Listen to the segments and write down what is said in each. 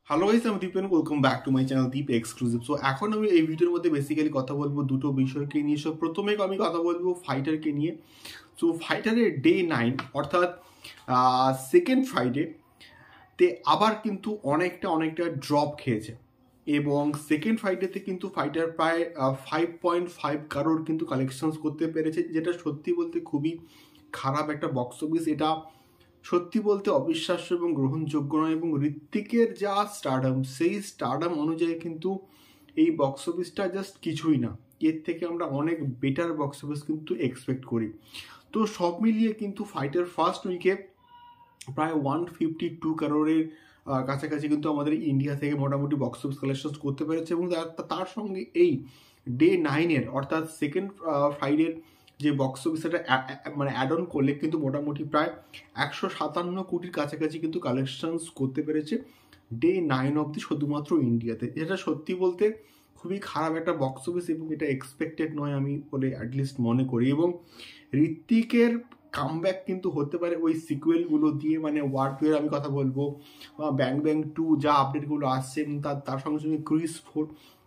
Hello guys, আমি Deep, welcome back to my channel Deep exclusive. So এখন আমি এই ভিডিওর মধ্যে বেসিক্যালি কথা বলবো দুটো বিষয়কে নিয়ে। সো প্রথমে আমি কথা বলবো ফাইটারকে নিয়ে। সো ফাইটারের ডে 9 অর্থাৎ সেকেন্ড ফ্রাইডে তে আবার কিন্তু অনেকটা ড্রপ খেয়েছে এবং সেকেন্ড ফ্রাইডেতে কিন্তু ফাইটার প্রায় 5.5 কারোর কিন্তু কালেকশনস করতে পেরেছে, যেটা সত্যি বলতে খুবই খারাপ একটা বক্স অফিস। এটা সত্যি বলতে অবিশ্বাস্য এবং গ্রহণযোগ্য নয়। এবং ঋত্বিকের যা স্টারডাম, সেই স্টারডাম অনুযায়ী কিন্তু এই বক্স অফিসটা জাস্ট কিছুই না। এর থেকে আমরা অনেক বেটার বক্স অফিস কিন্তু এক্সপেক্ট করি। তো সব মিলিয়ে কিন্তু ফাইটার ফার্স্ট উইকে প্রায় 152 কারোরের কাছাকাছি কিন্তু আমাদের ইন্ডিয়া থেকে মোটামুটি বক্স অফিস কালেকশন করতে পেরেছে। এবং তার সঙ্গে এই ডে 9-এর অর্থাৎ সেকেন্ড ফ্রাইডের যে বক্স অফিস সেটা মানে অ্যাড অন করলে কিন্তু মোটামুটি প্রায় 157 কোটির কাছাকাছি কিন্তু কালেকশনস করতে পেরেছে ডে 9 অবধি শুধুমাত্র ইন্ডিয়াতে। এটা সত্যি বলতে খুবই খারাপ একটা বক্স অফিস এবং এটা এক্সপেক্টেড নয় আমি বলে অ্যাটলিস্ট মনে করি। এবং ঋত্বিকের কামব্যাক কিন্তু হতে পারে ওই সিকুয়েলগুলো দিয়ে, মানে ওয়ার 2 এর আমি কথা বলবো, ব্যাং ব্যাং 2 যা আপডেটগুলো আসছে এবং তার সঙ্গে সঙ্গে ক্রিস 4,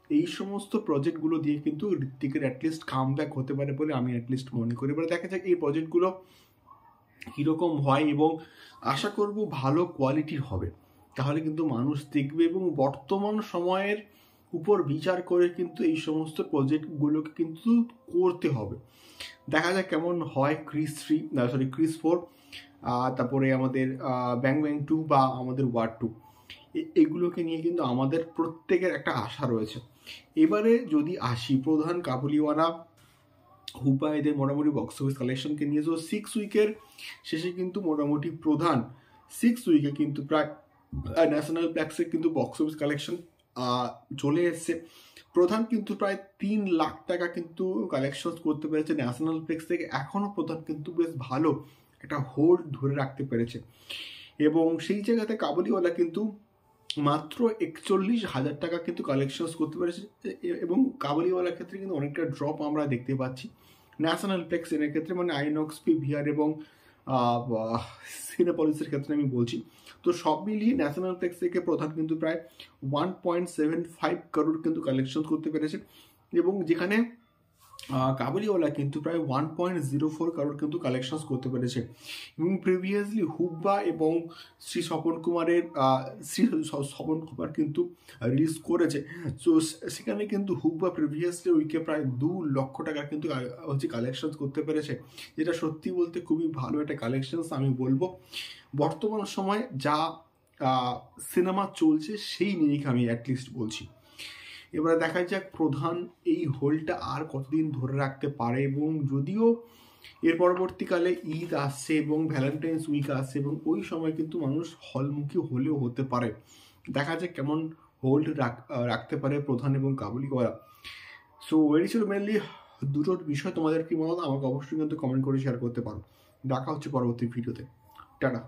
এই সমস্ত প্রজেক্টগুলো দিয়ে কিন্তু ঋত্বিকের অ্যাটলিস্ট কামব্যাক হতে পারে বলে আমি অ্যাটলিস্ট মনে করি। এবারে দেখা যাক এই প্রজেক্টগুলো কীরকম হয় এবং আশা করব ভালো কোয়ালিটির হবে, তাহলে কিন্তু মানুষ দেখবে। এবং বর্তমান সময়ের উপর বিচার করে কিন্তু এই সমস্ত প্রজেক্টগুলোকে কিন্তু করতে হবে। দেখা যাক কেমন হয় ক্রিস 4, তারপরে আমাদের ব্যাং ব্যাং 2 বা আমাদের ওয়ার 2, এগুলোকে নিয়ে কিন্তু আমাদের প্রত্যেকের একটা আশা রয়েছে। এবারে যদি আসি প্রধান কাবুলিওয়ালা হুপা এদের মোটামুটি বক্স অফিস কালেকশনকে নিয়ে, তো 6 উইকের শেষে কিন্তু মোটামুটি প্রধান 6 উইকে কিন্তু প্রায় ন্যাশনাল প্লেক্সে কিন্তু বক্স অফিস কালেকশন চলে এসছে। প্রধান কিন্তু প্রায় 3 লাখ টাকা কিন্তু কালেকশন করতে পেরেছে ন্যাশনাল প্লেক্স থেকে। এখনও প্রধান কিন্তু বেশ ভালো একটা হোল্ড ধরে রাখতে পেরেছে। এবং সেই জায়গাতে কাবুলিওয়ালা কিন্তু মাত্র 41,000 টাকা কিন্তু কালেকশনস করতে পেরেছে। এবং কাবুলিওয়ালার ক্ষেত্রে কিন্তু অনেকটা ড্রপ আমরা দেখতে পাচ্ছি ন্যাশনাল প্লেক্স এর ক্ষেত্রে, মানে আইনক্স, পিভিআর এবং সিনেপলিসের ক্ষেত্রে আমি বলছি। তো সব মিলিয়ে ন্যাশনাল প্লেক্স থেকে প্রধান কিন্তু প্রায় 1.75 কারোর কিন্তু কালেকশন করতে পেরেছে। এবং যেখানে কাবুলিওয়ালা কিন্তু প্রায় 1.04 কারোর কিন্তু কালেকশন করতে পেরেছে। এবং প্রিভিয়াসলি হুব্বা এবং শ্রী স্বপন কুমার কিন্তু রিলিজ করেছে। সো সেখানে কিন্তু হুব্বা প্রিভিয়াসলি উইকে প্রায় 2 লক্ষ টাকা কিন্তু কালেকশন করতে পেরেছে, যেটা সত্যি বলতে খুবই ভালো একটা কালেকশন আমি বলবো। বর্তমান সময় যা সিনেমা চলছে সেই নিরিখে আমি অ্যাটলিস্ট বলছি। এবারে দেখা যাক প্রধান এই হোলটা আর কতদিন ধরে রাখতে পারে। এবং যদিও এর পরবর্তীকালে ঈদ আসছে এবং ভ্যালেন্টাইন্স উইক আসছে এবং ওই সময় কিন্তু মানুষ হলমুখী হলেও হতে পারে। দেখা যাক কেমন হোল্ড রাখতে পারে প্রধান এবং কাবুলিওয়ালা। সো এটি ছিল মেনলি দুটোর বিষয়। তোমাদের কি মনে হয় আমাকে অবশ্যই কিন্তু কমেন্ট করে শেয়ার করতে পারো। দেখা হচ্ছে পরবর্তী ভিডিওতে। টাটা।